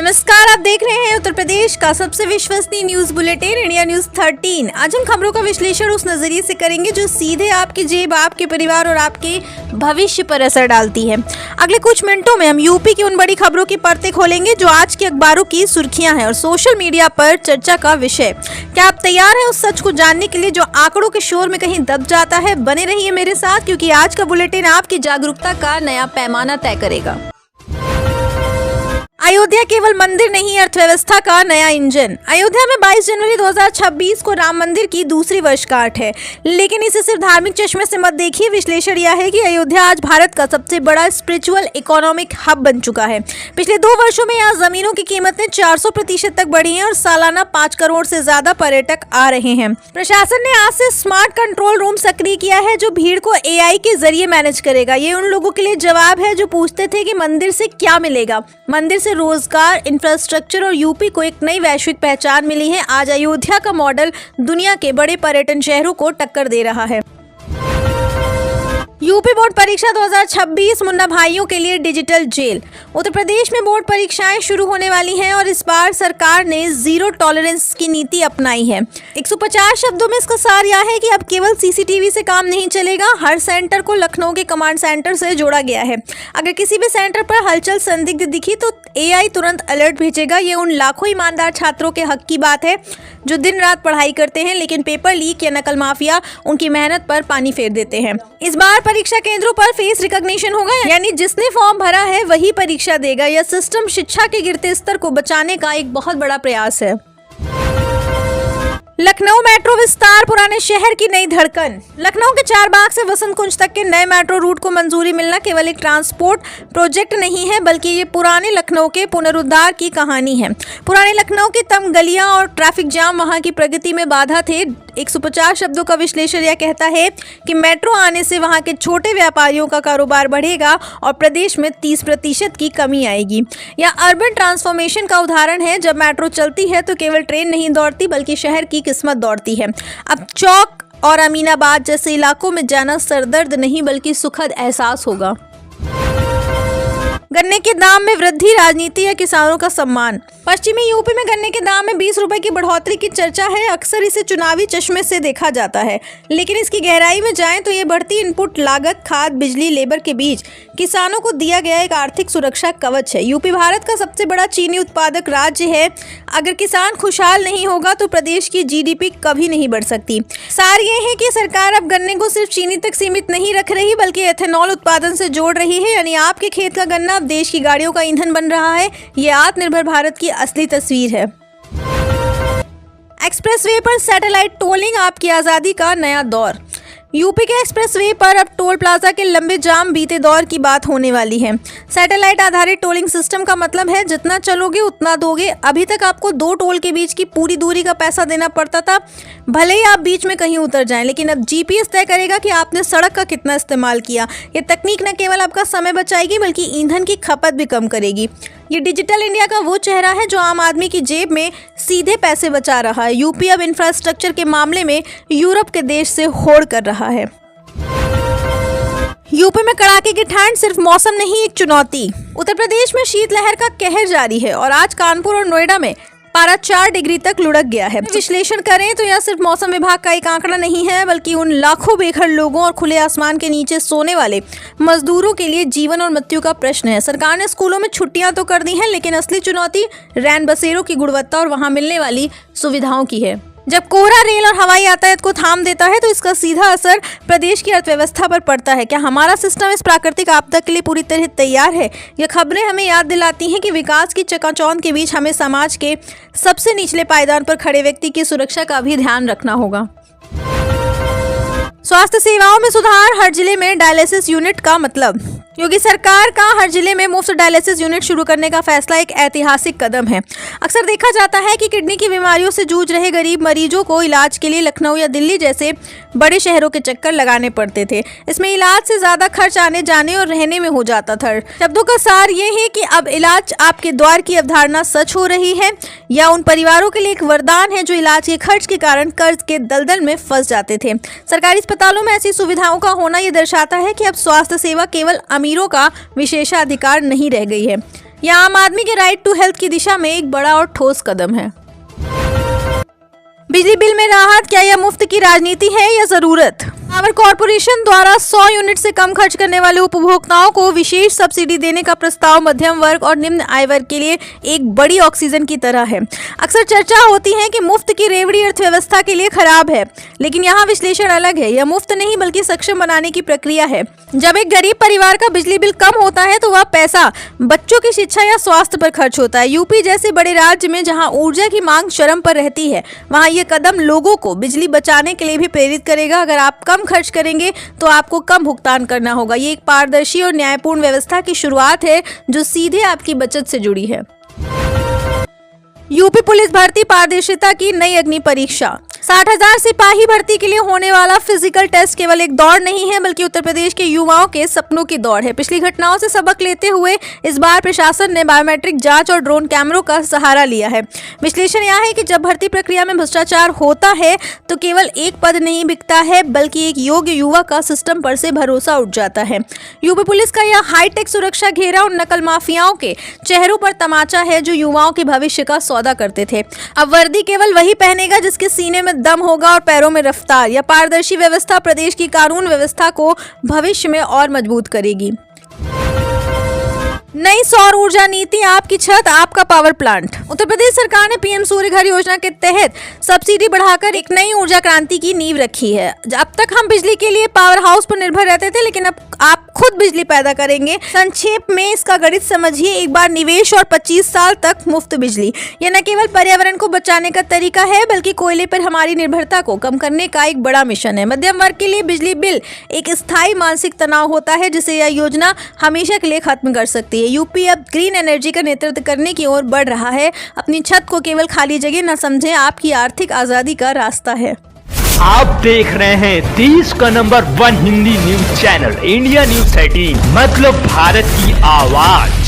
नमस्कार, आप देख रहे हैं उत्तर प्रदेश का सबसे विश्वसनीय न्यूज बुलेटिन इंडिया न्यूज 13। आज हम खबरों का विश्लेषण उस नजरिए से करेंगे जो सीधे आपकी जेब, आपके परिवार और आपके भविष्य पर असर डालती है। अगले कुछ मिनटों में हम यूपी की उन बड़ी खबरों की परतें खोलेंगे जो आज के अखबारों की सुर्खियां हैं और सोशल मीडिया पर चर्चा का विषय। क्या आप तैयार हैं उस सच को जानने के लिए जो आंकड़ों के शोर में कहीं दब जाता है? बने रहिए मेरे साथ, क्योंकि आज का बुलेटिन आपकी जागरूकता का नया पैमाना तय करेगा। अयोध्या केवल मंदिर नहीं, अर्थव्यवस्था का नया इंजन। अयोध्या में 22 जनवरी 2026 को राम मंदिर की दूसरी वर्षगांठ है, लेकिन इसे सिर्फ धार्मिक चश्मे से मत देखिए। विश्लेषण यह है कि अयोध्या आज भारत का सबसे बड़ा स्पिरिचुअल इकोनॉमिक हब बन चुका है। पिछले 2 वर्षों में यहाँ जमीनों की कीमतें 400% तक बढ़ी हैं और सालाना 5 करोड़ से ज्यादा पर्यटक आ रहे हैं। प्रशासन ने आज से स्मार्ट कंट्रोल रूम सक्रिय किया है जो भीड़ को AI के जरिए मैनेज करेगा। ये उन लोगों के लिए जवाब है जो पूछते थे कि मंदिर से क्या मिलेगा। मंदिर से रोजगार, इंफ्रास्ट्रक्चर और यूपी को एक नई वैश्विक पहचान मिली है। आज अयोध्या का मॉडल दुनिया के बड़े पर्यटन शहरों को टक्कर दे रहा है। यूपी बोर्ड परीक्षा 2026 मुन्ना भाइयों के लिए डिजिटल जेल। उत्तर प्रदेश में बोर्ड परीक्षाएं शुरू होने वाली हैं और इस बार सरकार ने जीरो टॉलरेंस की नीति अपनाई है। 150 शब्दों में इसका सार यह है कि अब केवल CCTV से काम नहीं चलेगा। हर सेंटर को लखनऊ के कमांड सेंटर से जोड़ा गया है। अगर किसी भी सेंटर पर हलचल संदिग्ध दिखी तो AI तुरंत अलर्ट भेजेगा। ये उन लाखों ईमानदार छात्रों के हक की बात है जो दिन रात पढ़ाई करते हैं, लेकिन पेपर लीक या नकल माफिया उनकी मेहनत पर पानी फेर देते हैं। इस बार परीक्षा केंद्रों पर फेस रिकॉग्निशन होगा, यानी जिसने फॉर्म भरा है वही परीक्षा देगा। यह सिस्टम शिक्षा के गिरते स्तर को बचाने का एक बहुत बड़ा प्रयास है। लखनऊ मेट्रो विस्तार, पुराने शहर की नई धड़कन। लखनऊ के चारबाग से वसंत कुंज तक के नए मेट्रो रूट को मंजूरी मिलना केवल एक ट्रांसपोर्ट प्रोजेक्ट नहीं है, बल्कि ये पुराने लखनऊ के पुनरुद्धार की कहानी है। पुराने लखनऊ की तंग गलियां और ट्रैफिक जाम वहां की प्रगति में बाधा थे। 150 शब्दों का विश्लेषण यह कहता है कि मेट्रो आने से वहां के छोटे व्यापारियों का कारोबार बढ़ेगा और प्रदेश में 30% की कमी आएगी। यह अर्बन ट्रांसफॉर्मेशन का उदाहरण है। जब मेट्रो चलती है तो केवल ट्रेन नहीं दौड़ती, बल्कि शहर की किस्मत दौड़ती है। अब चौक और अमीनाबाद जैसे इलाकों में जाना सरदर्द नहीं बल्कि सुखद एहसास होगा। गन्ने के दाम में वृद्धि, राजनीति या किसानों का सम्मान। पश्चिमी यूपी में गन्ने के दाम में 20 रुपए की बढ़ोतरी की चर्चा है। अक्सर इसे चुनावी चश्मे से देखा जाता है, लेकिन इसकी गहराई में जाएं तो ये बढ़ती इनपुट लागत, खाद, बिजली, लेबर के बीच किसानों को दिया गया एक आर्थिक सुरक्षा कवच है। यूपी भारत का सबसे बड़ा चीनी उत्पादक राज्य है। अगर किसान खुशहाल नहीं होगा तो प्रदेश की GDP कभी नहीं बढ़ सकती। सार ये है कि सरकार अब गन्ने को सिर्फ चीनी तक सीमित नहीं रख रही, बल्कि एथेनॉल उत्पादन से जोड़ रही है। यानी आपके खेत का गन्ना देश की गाड़ियों का ईंधन बन रहा है। ये आत्मनिर्भर भारत की असली तस्वीर है। एक्सप्रेसवे पर सैटेलाइट टोलिंग, आपकी आजादी का नया दौर। यूपी के एक्सप्रेसवे पर अब टोल प्लाजा के लंबे जाम बीते दौर की बात होने वाली है। सैटेलाइट आधारित टोलिंग सिस्टम का मतलब है जितना चलोगे उतना दोगे। अभी तक आपको 2 टोल के बीच की पूरी दूरी का पैसा देना पड़ता था, भले ही आप बीच में कहीं उतर जाएं, लेकिन अब GPS तय करेगा कि आपने सड़क का कितना इस्तेमाल किया। ये तकनीक न केवल आपका समय बचाएगी बल्कि ईंधन की खपत भी कम करेगी। ये डिजिटल इंडिया का वो चेहरा है जो आम आदमी की जेब में सीधे पैसे बचा रहा है। यूपी अब इंफ्रास्ट्रक्चर के मामले में यूरोप के देश से होड़ कर रहा है। यूपी में कड़ाके की ठंड सिर्फ मौसम नहीं, एक चुनौती। उत्तर प्रदेश में शीतलहर का कहर जारी है और आज कानपुर और नोएडा में पारा 4 डिग्री तक लुढ़क गया है। विश्लेषण करें तो यह सिर्फ मौसम विभाग का एक आंकड़ा नहीं है, बल्कि उन लाखों बेघर लोगों और खुले आसमान के नीचे सोने वाले मजदूरों के लिए जीवन और मृत्यु का प्रश्न है। सरकार ने स्कूलों में छुट्टियां तो कर दी हैं, लेकिन असली चुनौती रैन बसेरों की गुणवत्ता और वहां मिलने वाली सुविधाओं की है। जब कोहरा, रेल और हवाई यातायात को थाम देता है तो इसका सीधा असर प्रदेश की अर्थव्यवस्था पर पड़ता है। क्या हमारा सिस्टम इस प्राकृतिक आपदा के लिए पूरी तरह तैयार है? ये खबरें हमें याद दिलाती हैं कि विकास की चकाचौंध के बीच हमें समाज के सबसे निचले पायदान पर खड़े व्यक्ति की सुरक्षा का भी ध्यान रखना होगा। स्वास्थ्य सेवाओं में सुधार, हर जिले में डायलिसिस यूनिट का मतलब। योगी सरकार का हर जिले में मुफ्त डायलिसिस यूनिट शुरू करने का फैसला एक ऐतिहासिक कदम है। अक्सर देखा जाता है कि किडनी की बीमारियों से जूझ रहे गरीब मरीजों को इलाज के लिए लखनऊ या दिल्ली जैसे बड़े शहरों के चक्कर लगाने पड़ते थे। इसमें इलाज से ज्यादा खर्च आने जाने और रहने में हो जाता था। शब्दों का सार ये है कि अब इलाज आपके द्वार की अवधारणा सच हो रही है, या उन परिवारों के लिए एक वरदान है जो इलाज के खर्च के कारण कर्ज के दलदल में फंस जाते थे। सरकारी अस्पतालों में ऐसी सुविधाओं का होना ये दर्शाता है कि अब स्वास्थ्य सेवा केवल अमीरों का विशेषाधिकार नहीं रह गई है। यह आम आदमी के राइट टू हेल्थ की दिशा में एक बड़ा और ठोस कदम है। बिजली बिल में राहत, क्या यह मुफ्त की राजनीति है या जरूरत? पावर कॉर्पोरेशन द्वारा 100 यूनिट से कम खर्च करने वाले उपभोक्ताओं को विशेष सब्सिडी देने का प्रस्ताव मध्यम वर्ग और निम्न आय वर्ग के लिए एक बड़ी ऑक्सीजन की तरह है। अक्सर चर्चा होती है कि मुफ्त की रेवड़ी अर्थव्यवस्था के लिए खराब है, लेकिन यहाँ विश्लेषण अलग है। यह मुफ्त नहीं बल्कि सक्षम बनाने की प्रक्रिया है। जब एक गरीब परिवार का बिजली बिल कम होता है तो वह पैसा बच्चों की शिक्षा या स्वास्थ्य पर खर्च होता है। यूपी जैसे बड़े राज्य में जहाँ ऊर्जा की मांग चरम पर रहती है, वहाँ यह कदम लोगों को बिजली बचाने के लिए भी प्रेरित करेगा। अगर आप कम खर्च करेंगे तो आपको कम भुगतान करना होगा। ये एक पारदर्शी और न्यायपूर्ण व्यवस्था की शुरुआत है जो सीधे आपकी बचत से जुड़ी है। यूपी पुलिस भर्ती पारदर्शिता की नई अग्नि परीक्षा। 60,000 सिपाही भर्ती के लिए होने वाला फिजिकल टेस्ट केवल एक दौड़ नहीं है, बल्कि उत्तर प्रदेश के युवाओं के सपनों की दौड़ है। पिछली घटनाओं से सबक लेते हुए इस बार प्रशासन ने बायोमेट्रिक जांच और ड्रोन कैमरों का सहारा लिया है। विश्लेषण यह है कि जब भर्ती प्रक्रिया में भ्रष्टाचार होता है तो केवल एक पद नहीं बिकता है, बल्कि एक योग्य युवा का सिस्टम पर से भरोसा उठ जाता है। यूपी पुलिस का यह हाईटेक सुरक्षा घेरा उन नकल माफियाओं के चेहरों पर तमाचा है जो युवाओं के भविष्य का सौदा करते थे। अब वर्दी केवल वही पहनेगा जिसके सीने में दम होगा और पैरों में रफ्तार। यह पारदर्शी व्यवस्था प्रदेश की कानून व्यवस्था को भविष्य में और मजबूत करेगी। नई सौर ऊर्जा नीति, आपकी छत आपका पावर प्लांट। उत्तर प्रदेश सरकार ने पीएम सूर्य घर योजना के तहत सब्सिडी बढ़ाकर एक नई ऊर्जा क्रांति की नींव रखी है। अब तक हम बिजली के लिए पावर हाउस पर निर्भर रहते थे, लेकिन अब आप खुद बिजली पैदा करेंगे। संक्षेप में इसका गणित समझिए, एक बार निवेश और 25 साल तक मुफ्त बिजली। यह न केवल पर्यावरण को बचाने का तरीका है, बल्कि कोयले पर हमारी निर्भरता को कम करने का एक बड़ा मिशन है। मध्यम वर्ग के लिए बिजली बिल एक स्थायी मानसिक तनाव होता है, जिसे यह योजना हमेशा के लिए खत्म कर सकती है। यूपी अब ग्रीन एनर्जी का नेतृत्व करने की ओर बढ़ रहा है। अपनी छत को केवल खाली जगह न समझें, आपकी आर्थिक आजादी का रास्ता है। आप देख रहे हैं देश का number 1 Hindi news channel India news 13, मतलब भारत की आवाज।